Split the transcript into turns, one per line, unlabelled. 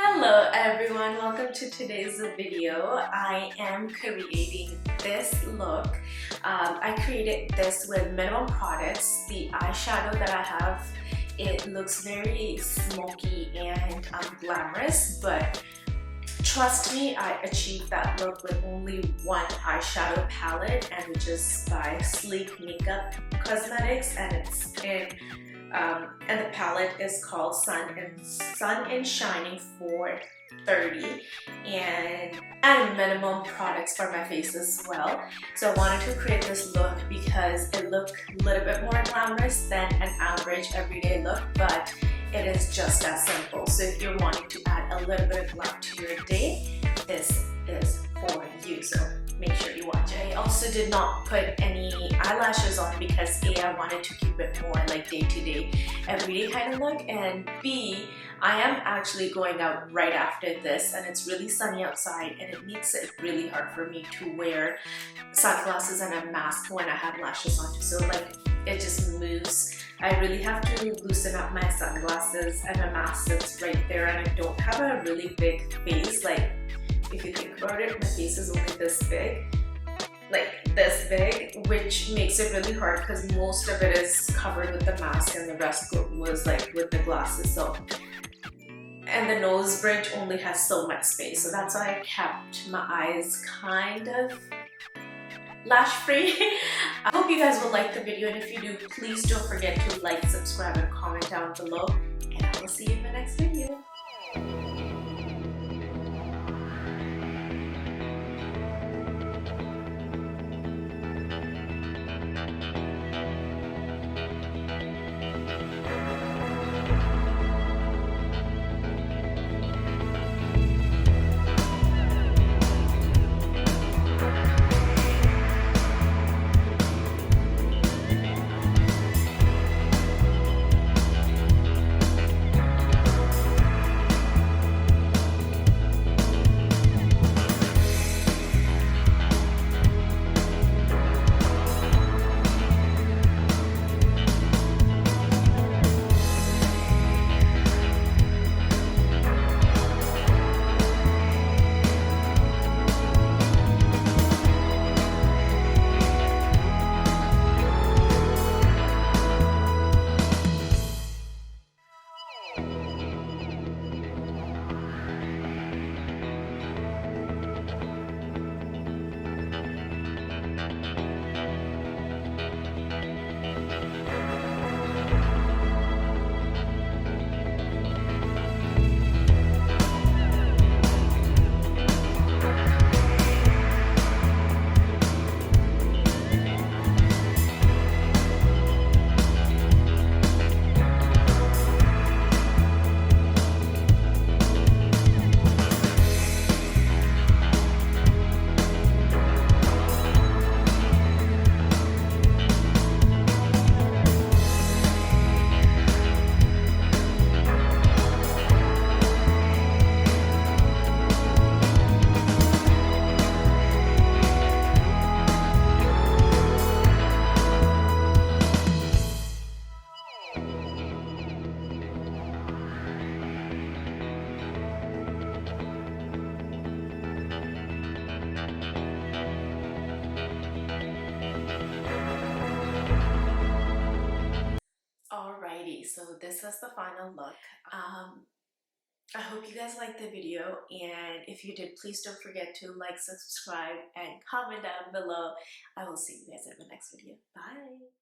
Hello everyone, welcome to today's video. I am creating this look. I created this with minimum products. The eyeshadow that I have, it looks very smoky and glamorous, but trust me, I achieved that look with only one eyeshadow palette, and which is by Sleek Makeup Cosmetics, and it's in and the palette is called Sun and Shining 430, and minimum products for my face as well. So I wanted to create this look because it looked a little bit more glamorous than an average everyday look, but it is just as simple. So if you're wanting to add a little bit of glam to your day, this is for you. So make sure you watch it. I also did not put any eyelashes on because A, I wanted to keep it more like day-to-day, everyday kind of look, and B, I am actually going out right after this and it's really sunny outside and it makes it really hard for me to wear sunglasses and a mask when I have lashes on. So like it just moves. I really have to loosen up my sunglasses and a mask that's right there, and I don't have a really big face. Like if you think about it, my face is only this big, like this big, which makes it really hard because most of it is covered with the mask and the rest was like with the glasses. So, and the nose bridge only has so much space, so that's why I kept my eyes kind of lash free. I hope you guys will like the video, and if you do, please don't forget to like, subscribe, and comment down below, and I will see you in the next video. Alrighty, so this was the final look. I hope you guys liked the video, and if you did, please don't forget to like, subscribe, and comment down below. I will see you guys in the next video. Bye!